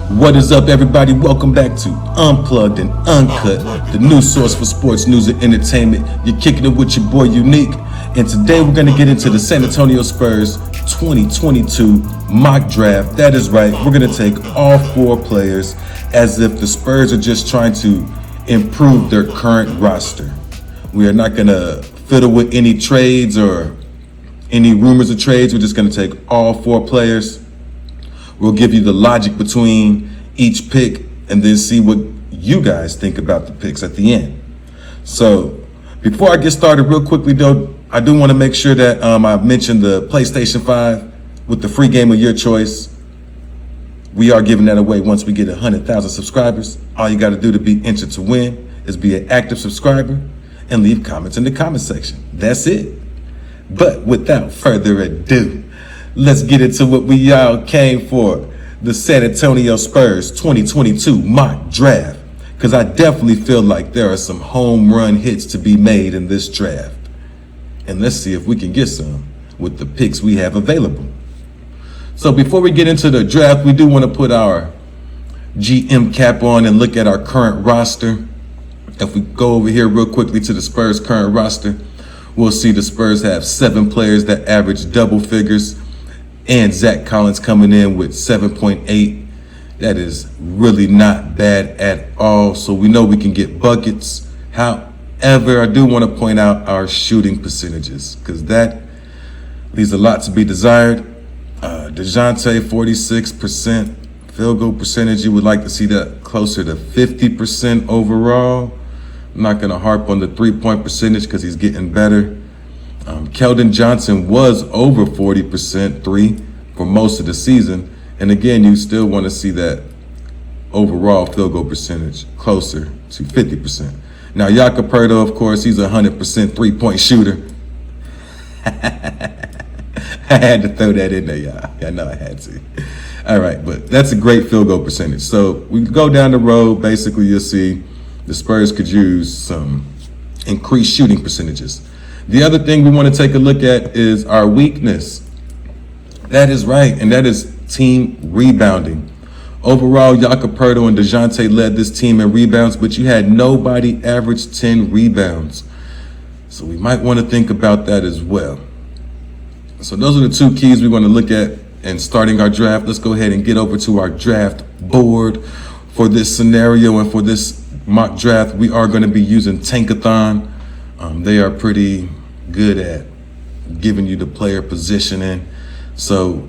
What is up, everybody? Welcome back to Unplugged and Uncut, the new source for sports news and entertainment. You're kicking it with your boy Unique, and today we're going to get into the San Antonio Spurs 2022 mock draft. That is right, we're going to take all four players as if the Spurs are just trying to improve their current roster. We are not going to fiddle with any trades or any rumors of trades. We're just going to take all four players. We'll give you the logic between each pick and then see what you guys think about the picks at the end. So before I get started, real quickly though, I do want to make sure that I mentioned the PlayStation 5 with the free game of your choice. We are giving that away once we get 100,000 subscribers. All you got to do to be entered to win is be an active subscriber and leave comments in the comment section. That's it. But without further ado, let's get into what we all came for, the San Antonio Spurs 2022 mock draft, because I definitely feel like there are some home run hits to be made in this draft. And let's see if we can get some with the picks we have available. So before we get into the draft, we do want to put our GM cap on and look at our current roster. If we go over here real quickly to the Spurs current roster, we'll see the Spurs have 7 players that average double figures, and Zach Collins coming in with 7.8. That is really not bad at all. So we know we can get buckets. However, I do want to point out our shooting percentages, because that leaves a lot to be desired. DeJounte, 46% field goal percentage. You would like to see that closer to 50% overall. I'm not going to harp on the 3-point percentage because he's getting better. Keldon Johnson was over 40% three for most of the season. And again, you still want to see that overall field goal percentage closer to 50%. Now, Jakob Poeltl, of course, he's a 100% 3-point shooter. I had to throw that in there, y'all. I know I had to. All right, but that's a great field goal percentage. So we go down the road. Basically, you'll see the Spurs could use some increased shooting percentages. The other thing we want to take a look at is our weakness. That is right, and that is team rebounding. Overall, Jakob Poeltl and DeJounte led this team in rebounds, but you had nobody average 10 rebounds. So we might want to think about that as well. So those are the two keys we want to look at in starting our draft. Let's go ahead and get over to our draft board for this scenario and for this mock draft. We are going to be using Tankathon. They are pretty good at giving you the player positioning. So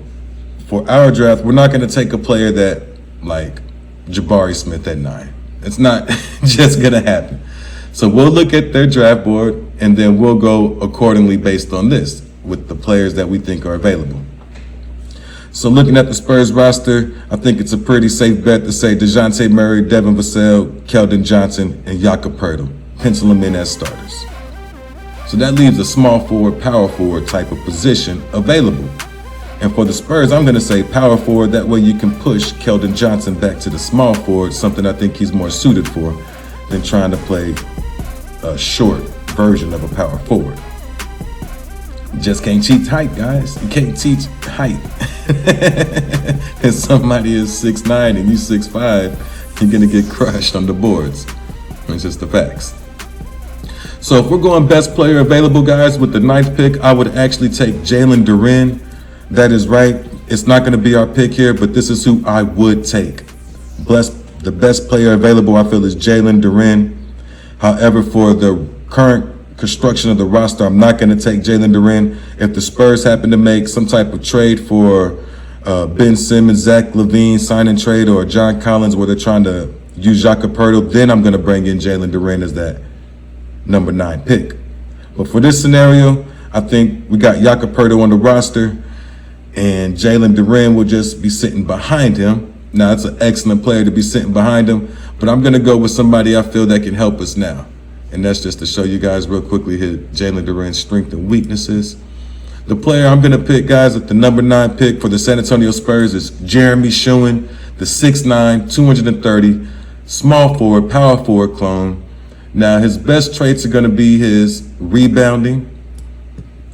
for our draft, we're not going to take a player that like Jabari Smith at 9. It's not just going to happen. So we'll look at their draft board and then we'll go accordingly based on this with the players that we think are available. So looking at the Spurs roster, I think it's a pretty safe bet to say DeJounte Murray, Devin Vassell, Keldon Johnson, and Jakob Poeltl. Pencil them in as starters. So that leaves a small forward, power forward type of position available. And for the Spurs, I'm going to say power forward. That way you can push Keldon Johnson back to the small forward, something I think he's more suited for than trying to play a short version of a power forward. You just can't teach height, guys. You can't teach height. If somebody is 6'9" and you 6'5", you're going to get crushed on the boards. It's just the facts. So if we're going best player available, guys, with the 9th pick, I would actually take Jalen Duren. That is right. It's not going to be our pick here, but this is who I would take. The best player available, I feel, is Jalen Duren. However, for the current construction of the roster, I'm not going to take Jalen Duren. If the Spurs happen to make some type of trade for Ben Simmons, Zach LaVine sign and trade, or John Collins where they're trying to use Jakob Poeltl, then I'm going to bring in Jalen Duren as that number 9 pick. But for this scenario, I think we got Jakob Poeltl on the roster and Jalen Duren will just be sitting behind him. Now, it's an excellent player to be sitting behind him, but I'm going to go with somebody I feel that can help us now. And that's just to show you guys real quickly here Jalen Duren's strengths and weaknesses. The player I'm going to pick, guys, at the number 9 pick for the San Antonio Spurs is Jeremy Schuin, the 6'9", 230, small forward, power forward clone. Now, his best traits are going to be his rebounding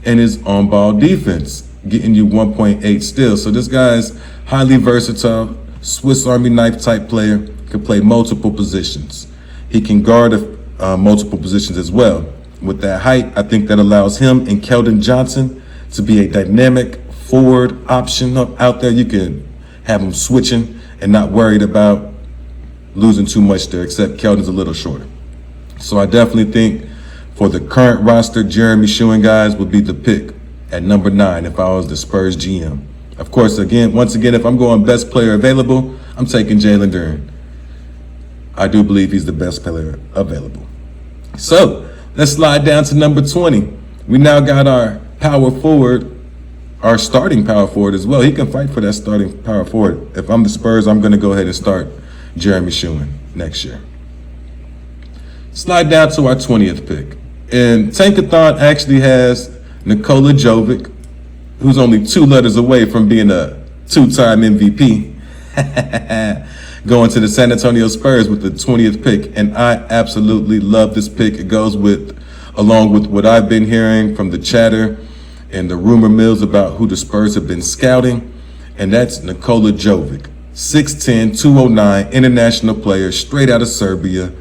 and his on-ball defense, getting you 1.8 steals. So this guy's highly versatile, Swiss Army knife type player, can play multiple positions. He can guard multiple positions as well. With that height, I think that allows him and Keldon Johnson to be a dynamic forward option out there. You can have him switching and not worried about losing too much there, except Keldon's a little shorter. So I definitely think for the current roster, Jeremy Schuin, guys, would be the pick at number 9 if I was the Spurs GM. Of course, once again, if I'm going best player available, I'm taking Jalen Duren. I do believe he's the best player available. So let's slide down to number 20. We now got our power forward, our starting power forward as well. He can fight for that starting power forward. If I'm the Spurs, I'm going to go ahead and start Jeremy Schuin next year. Slide down to our 20th pick. And Tankathon actually has Nikola Jokic, who's only 2 letters away from being a 2-time MVP, going to the San Antonio Spurs with the 20th pick. And I absolutely love this pick. It goes along with what I've been hearing from the chatter and the rumor mills about who the Spurs have been scouting. And that's Nikola Jokic, 6'10", 209, international player, straight out of Serbia.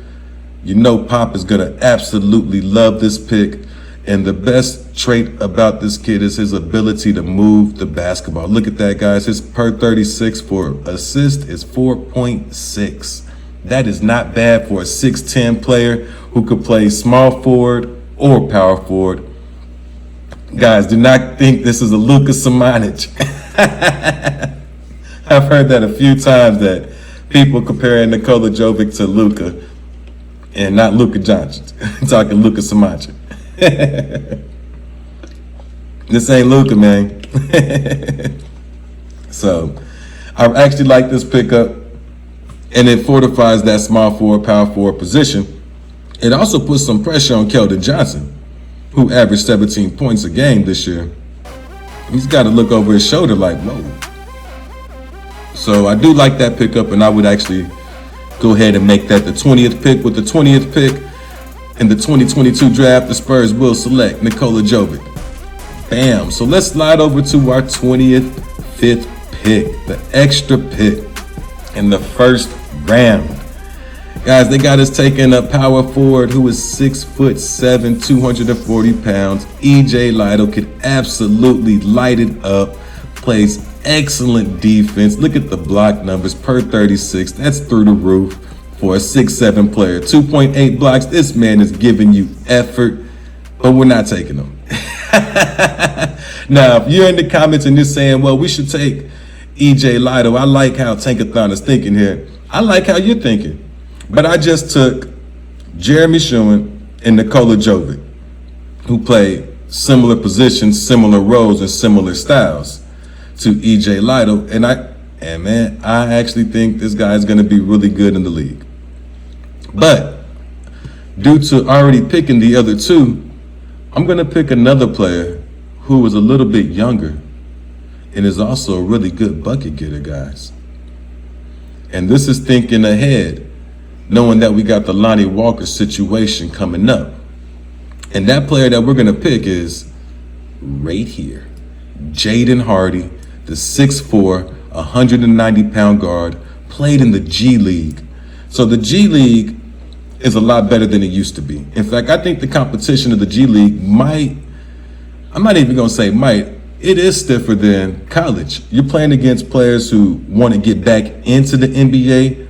You know Pop is going to absolutely love this pick. And the best trait about this kid is his ability to move the basketball. Look at that, guys. His per 36 for assist is 4.6. That is not bad for a 6'10 player who could play small forward or power forward. Guys, do not think this is a Luka Samanic. I've heard that a few times, that people comparing Nikola Jokic to Luka, and not Luka Jokic. I'm talking Luka Samanic. This ain't Luka, man. So I actually like this pickup, and it fortifies that small forward, power forward position. It also puts some pressure on Keldon Johnson, who averaged 17 points a game this year. He's got to look over his shoulder like, whoa. So I do like that pickup, and I would actually go ahead and make that the 20th pick. With the 20th pick in the 2022 draft, the Spurs will select Nikola Jokic. Bam. So let's slide over to our 25th pick, the extra pick in the first round. Guys, they got us taking a power forward who is 6'7", 240 pounds. EJ Lido could absolutely light it up, plays excellent defense. Look at the block numbers, per 36. That's through the roof for a 6'7" player. 2.8 blocks. This man is giving you effort, but we're not taking him. Now, if you're in the comments and you're saying, well, we should take EJ Lido, I like how Tankathon is thinking here. I like how you're thinking. But I just took Jeremy Schuin and Nikola Jokic, who play similar positions, similar roles, and similar styles to EJ Lido, and I actually think this guy is going to be really good in the league. But due to already picking the other two, I'm going to pick another player who is a little bit younger and is also a really good bucket getter, guys. And this is thinking ahead, knowing that we got the Lonnie Walker situation coming up. And that player that we're going to pick is right here, Jayden Hardy, the 6'4", 190-pound guard, played in the G League. So the G League is a lot better than it used to be. In fact, I think the competition of the G League I'm not even going to say might, it is stiffer than college. You're playing against players who want to get back into the NBA,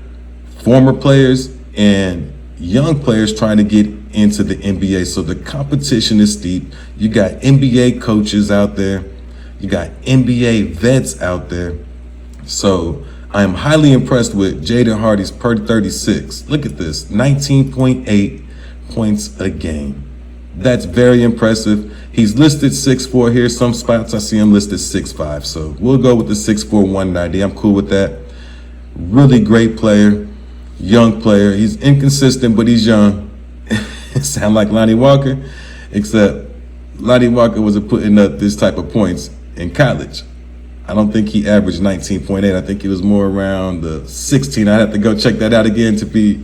former players, and young players trying to get into the NBA. So the competition is steep. You got NBA coaches out there. You got NBA vets out there. So I am highly impressed with Jayden Hardy's per 36. Look at this, 19.8 points a game. That's very impressive. He's listed 6'4" here. Some spots I see him listed 6'5". So we'll go with the 6'4", 190. I'm cool with that. Really great player, young player. He's inconsistent, but he's young. Sound like Lonnie Walker, except Lonnie Walker wasn't putting up this type of points in college. I don't think he averaged 19.8. I think he was more around the 16. I'd have to go check that out again to be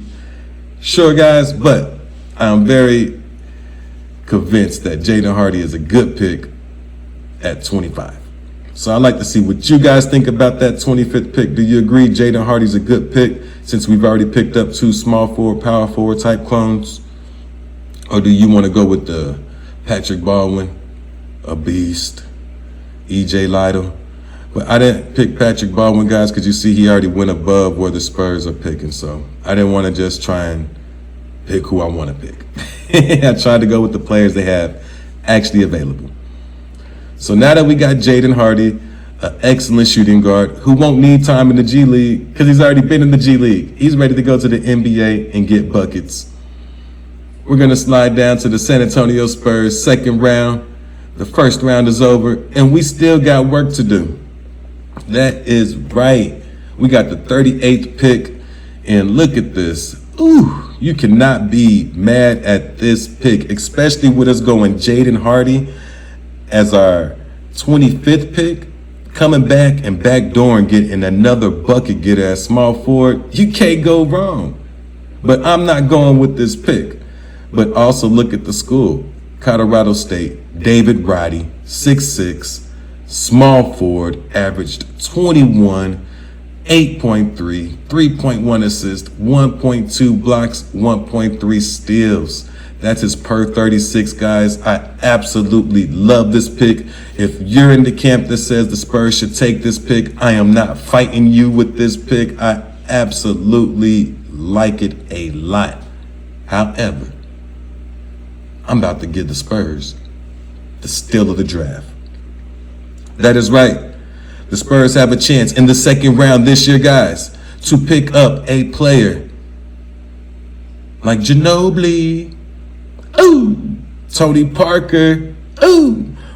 sure, guys. But I'm very convinced that Jayden Hardy is a good pick at 25. So I'd like to see what you guys think about that 25th pick. Do you agree Jayden Hardy's a good pick since we've already picked up 2 small forward, power forward type clones? Or do you want to go with the Patrick Baldwin, a beast, EJ Lytle? But I didn't pick Patrick Baldwin, guys, because you see he already went above where the Spurs are picking. So I didn't want to just try and pick who I want to pick. I tried to go with the players they have actually available. So now that we got Jayden Hardy, an excellent shooting guard who won't need time in the G League because he's already been in the G League. He's ready to go to the NBA and get buckets. We're going to slide down to the San Antonio Spurs second round. The first round is over, and we still got work to do. That is right. We got the 38th pick, and look at this. Ooh, you cannot be mad at this pick, especially with us going Jayden Hardy as our 25th pick, coming back and backdooring, getting another bucket getter at small forward. You can't go wrong. But I'm not going with this pick. But also look at the school. Colorado State, David Roddy, 6'6", small forward, averaged 21, 8.3, 3.1 assists, 1.2 blocks, 1.3 steals. That's his per 36, guys. I absolutely love this pick. If you're in the camp that says the Spurs should take this pick, I am not fighting you with this pick. I absolutely like it a lot. However, I'm about to give the Spurs the steal of the draft. That is right. The Spurs have a chance in the second round this year, guys, to pick up a player like Ginobili, Tony Parker,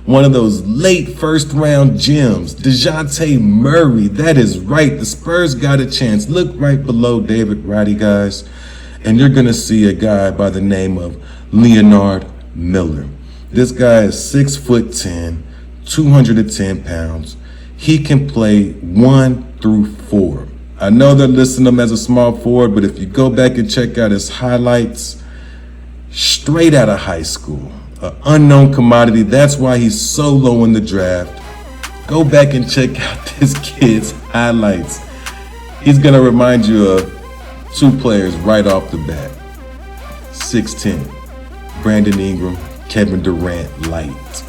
one of those late first round gems, DeJounte Murray. That is right. The Spurs got a chance. Look right below David Roddy, guys, and you're going to see a guy by the name of Leonard Miller. This guy is 6'10", 210 pounds. He can play 1 through 4. I know they're listing him as a small forward, but if you go back and check out his highlights, straight out of high school, an unknown commodity. That's why he's so low in the draft. Go back and check out this kid's highlights. He's going to remind you of 2 players right off the bat. 6'10", Brandon Ingram, Kevin Durant light.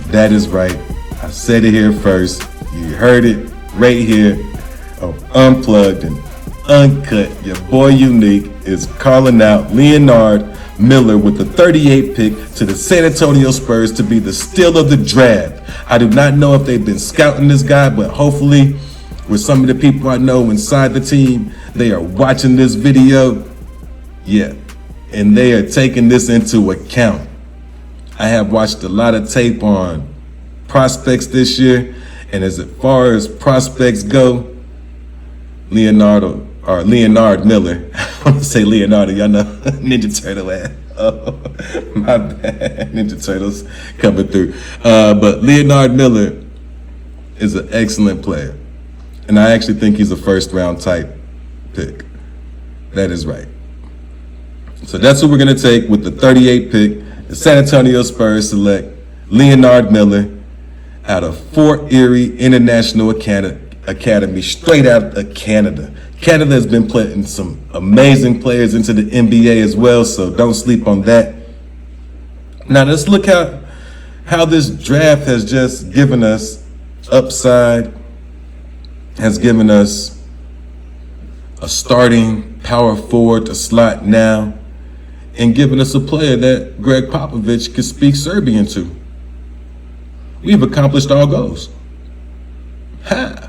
That is right. I said it here first. You heard it right here on Unplugged and Uncut. Your boy Unique is calling out Leonard Miller with the 38th pick to the San Antonio Spurs to be the steal of the draft. I do not know if they've been scouting this guy, but hopefully with some of the people I know inside the team, they are watching this video. Yeah, and they are taking this into account. I have watched a lot of tape on prospects this year, and as far as prospects go, Leonard Miller. I want to say Leonardo, y'all know Ninja Turtle ass. Oh, my bad. Ninja Turtles coming through. But Leonard Miller is an excellent player. And I actually think he's a first round type pick. That is right. So that's what we're going to take with the 38th pick. The San Antonio Spurs select Leonard Miller out of Fort Erie International Academy, straight out of Canada. Canada has been putting some amazing players into the NBA as well, so don't sleep on that. Now let's look at how this draft has just given us upside, has given us a starting power forward to slot now, and given us a player that Greg Popovich could speak Serbian to. We've accomplished our goals. Ha!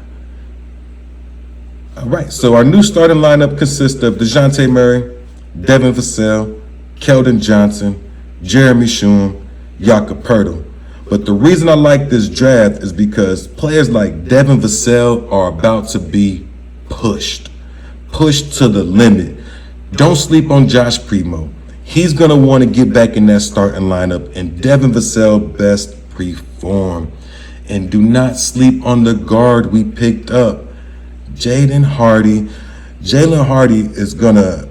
All right, so our new starting lineup consists of DeJounte Murray, Devin Vassell, Keldon Johnson, Jeremy Shum, Jakob Poeltl. But the reason I like this draft is because players like Devin Vassell are about to be pushed to the limit. Don't sleep on Josh Primo. He's going to want to get back in that starting lineup, and Devin Vassell best perform. And do not sleep on the guard we picked up, Jayden Hardy. Jayden Hardy is going to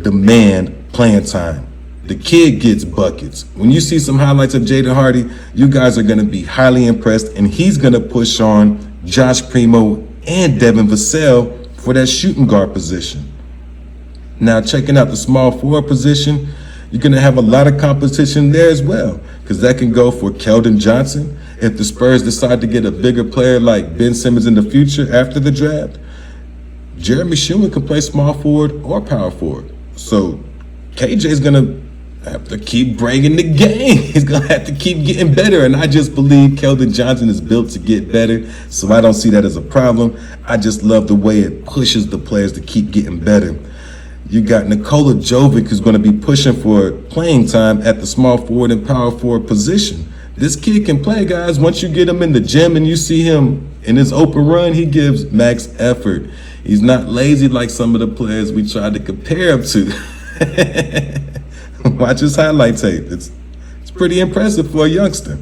demand playing time The kid gets buckets. When you see some highlights of Jayden Hardy, you guys are going to be highly impressed, and he's going to push on Josh Primo and Devin Vassell for that shooting guard position. Now, checking out the small forward position, you're going to have a lot of competition there as well, because that can go for Keldon Johnson. If the Spurs decide to get a bigger player like Ben Simmons in the future after the draft, Jeremy Schumann can play small forward or power forward. So KJ's going to have to keep bringing the game. He's going to have to keep getting better. And I just believe Keldon Johnson is built to get better. So I don't see that as a problem. I just love the way it pushes the players to keep getting better. You got Nikola Jokic, who's going to be pushing for playing time at the small forward and power forward position. This kid can play, guys. Once you get him in the gym and you see him in his open run, he gives max effort. He's not lazy like some of the players we tried to compare him to. Watch his highlight tape. It's pretty impressive for a youngster.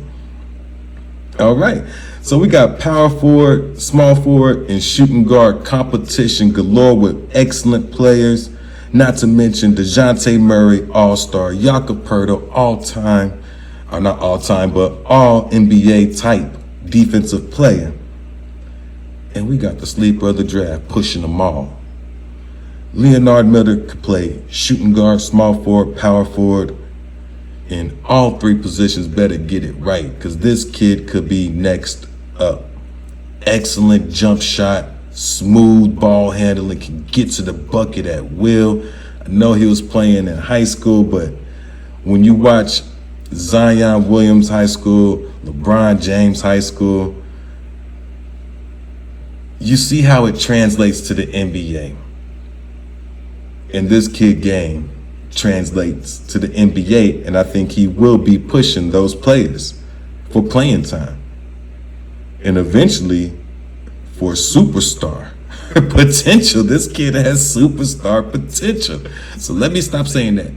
All right. So we got power forward, small forward, and shooting guard competition galore with excellent players. Not to mention DeJounte Murray, all-star, Jakob Poeltl, all-time, or not all-time, but all-NBA type defensive player. And we got the sleeper of the draft pushing them all. Leonard Miller could play shooting guard, small forward, power forward, and all three positions better get it right, because this kid could be next up. Excellent jump shot, smooth ball handling, can get to the bucket at will. I know he was playing in high school, but when you watch Zion Williams High School, LeBron James High School, you see how it translates to the NBA. And this kid game translates to the NBA, and I think he will be pushing those players for playing time. And eventually for superstar potential. This kid has superstar potential. So let me stop saying that.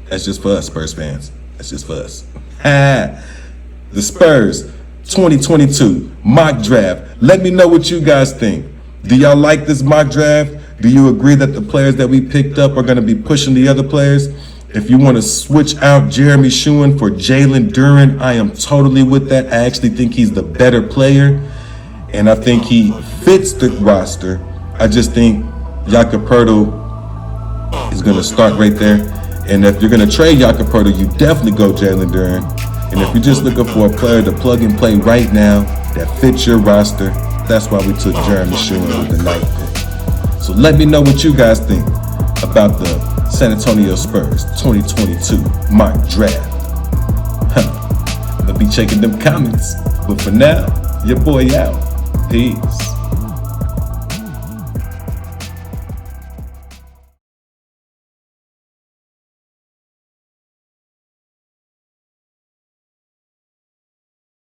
That's just for us, Spurs fans. That's just for us. The Spurs 2022 mock draft. Let me know what you guys think. Do y'all like this mock draft? Do you agree that the players that we picked up are going to be pushing the other players? If you want to switch out Jeremy Schumann for Jalen Duren, I am totally with that. I actually think he's the better player, and I think he fits the roster. I just think Jakob Poeltl is going to start right there. And if you're going to trade Jakob Poeltl, you definitely go Jalen Duren. And if you're just looking for a player to plug and play right now that fits your roster, that's why we took Jeremy Schumann with the 9th pick. So let me know what you guys think about the San Antonio Spurs 2022 mock draft. I'm going to be checking them comments. But for now, your boy out. Peace.